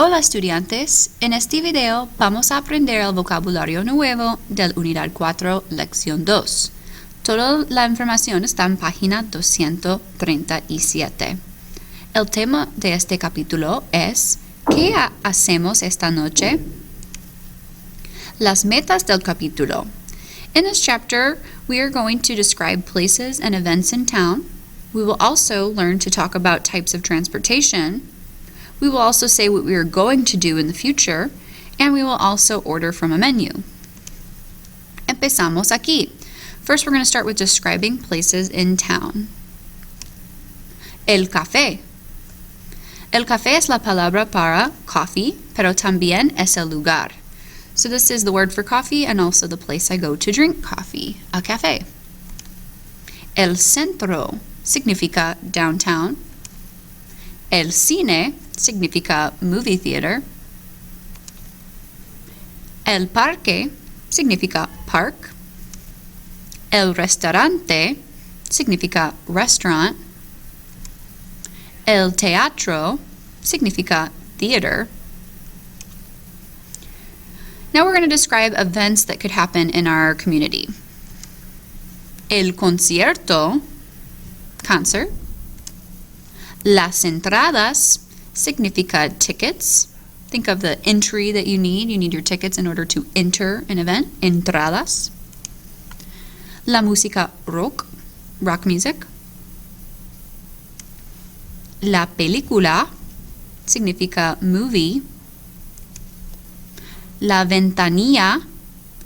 Hola estudiantes, en este video vamos a aprender el vocabulario nuevo del Unidad 4, Lección 2. Toda la información está en página 237. El tema de este capítulo es ¿qué hacemos esta noche? Las metas del capítulo. In this chapter, we are going to describe places and events in town. We will also learn to talk about types of transportation. We will also say what we are going to do in the future, and we will also order from a menu. Empezamos aquí. First, we're going to start with describing places in town. El café. El café es la palabra para coffee, pero también es el lugar. So this is the word for coffee and also the place I go to drink coffee, a café. El centro significa downtown. El cine significa movie theater. El parque significa park. El restaurante significa restaurant. El teatro significa theater. Now we're going to describe events that could happen in our community. El concierto, concert. Las entradas significa tickets. Think of the entry that you need. You need your tickets in order to enter an event. Entradas. La música rock music. La película significa movie. La ventanilla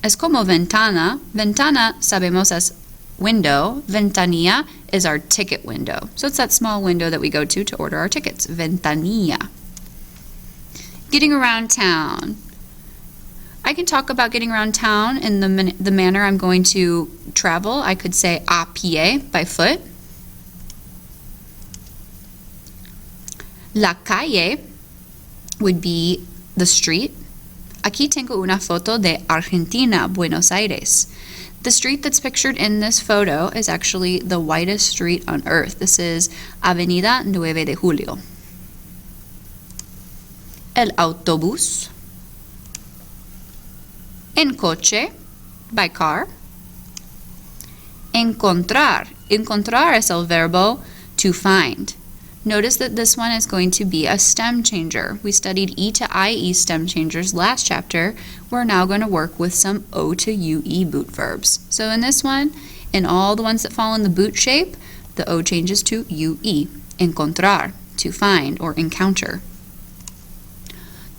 es como ventana. Ventana sabemos es window. Ventanilla is our ticket window. So it's that small window that we go to order our tickets. Ventanilla. Getting around town. I can talk about getting around town in the manner I'm going to travel. I could say a pie, by foot. La calle would be the street. Aquí tengo una foto de Argentina, Buenos Aires. The street that's pictured in this photo is actually the widest street on earth. This is Avenida 9 de Julio. El autobús. En coche, by car. Encontrar. Encontrar es el verbo to find. Notice that this one is going to be a stem changer. We studied E to IE stem changers last chapter. We're now going to work with some O to UE boot verbs. So in this one, in all the ones that fall in the boot shape, the O changes to UE. Encontrar, to find or encounter.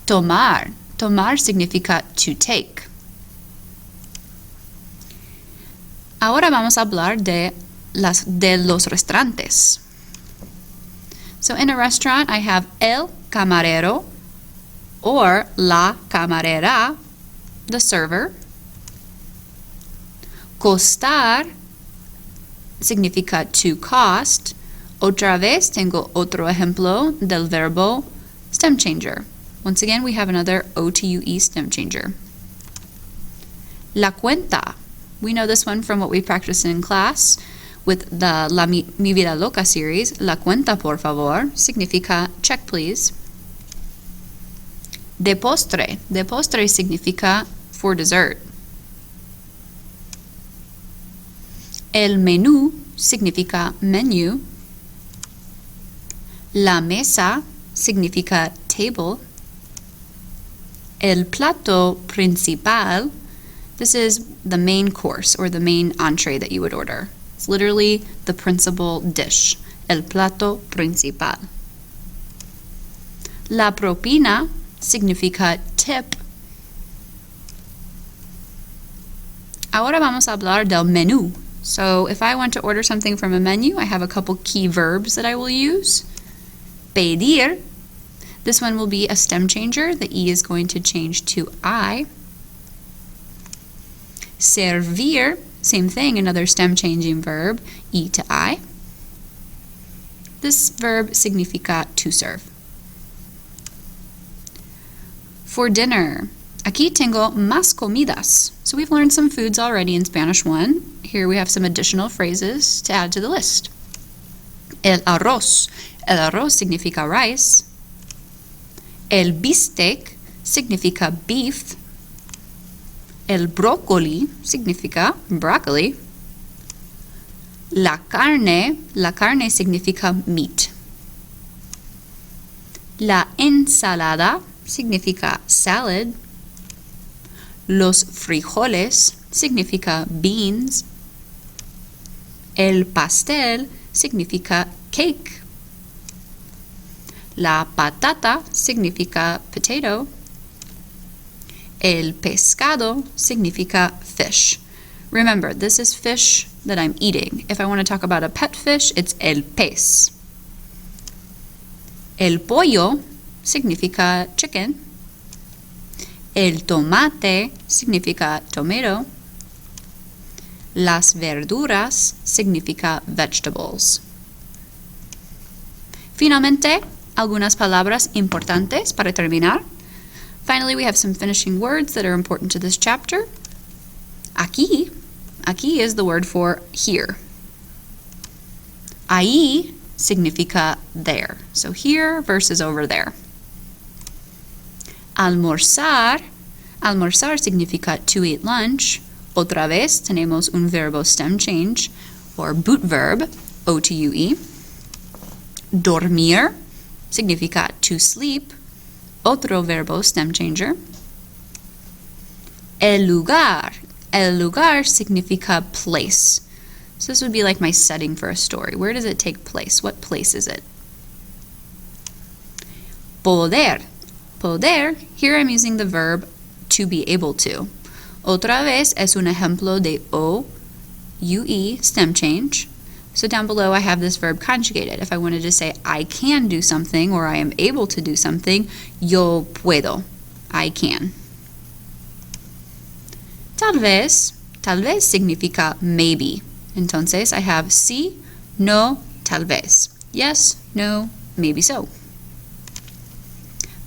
Tomar. Tomar significa to take. Ahora vamos a hablar de los restaurantes. So in a restaurant, I have el camarero or la camarera, the server. Costar significa to cost. Otra vez tengo otro ejemplo del verbo stem changer. Once again, we have another O to UE stem changer. La cuenta. We know this one from what we practiced in class with the Mi Vida Loca series. La cuenta, por favor, significa check, please. De postre. De postre significa for dessert. El menú significa menu. La mesa significa table. El plato principal. This is the main course or the main entree that you would order. It's literally the principal dish. El plato principal. La propina significa tip. Ahora vamos a hablar del menú. So if I want to order something from a menu, I have a couple key verbs that I will use. Pedir. This one will be a stem changer. The E is going to change to I. Servir, same thing, another stem changing verb, E to I. This verb significa to serve. For dinner, aquí tengo más comidas. So we've learned some foods already in Spanish 1. Here we have some additional phrases to add to the list. El arroz. El arroz significa rice. El bistec significa beef. El brócoli significa broccoli. La carne significa meat. La ensalada significa salad. Los frijoles significa beans. El pastel significa cake. La patata significa potato. El pescado significa fish. Remember, this is fish that I'm eating. If I want to talk about a pet fish, it's el pez. El pollo significa chicken. El tomate significa tomato. Las verduras significa vegetables. Finalmente, algunas palabras importantes para terminar. Finally, we have some finishing words that are important to this chapter. Aquí is the word for here. Ahí significa there. So here versus over there. Almorzar significa to eat lunch. Otra vez tenemos un verbo stem change, or boot verb, O-T-U-E. Dormir significa to sleep. Otro verbo stem changer. El lugar significa place. So this would be like my setting for a story. Where does it take place? What place is it? Poder, here I'm using the verb to be able to. Otra vez es un ejemplo de O-U-E stem change. So down below I have this verb conjugated. If I wanted to say I can do something or I am able to do something, yo puedo, I can. Tal vez significa maybe. Entonces I have sí, no, tal vez. Yes, no, maybe so.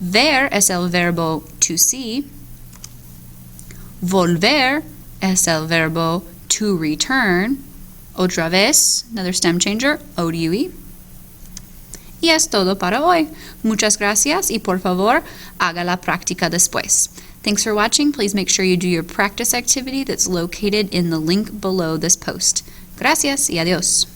Ver es el verbo to see. Volver es el verbo to return. Otra vez, another stem changer, O-U-E. Y es todo para hoy. Muchas gracias y por favor, haga la práctica después. Thanks for watching. Please make sure you do your practice activity that's located in the link below this post. Gracias y adiós.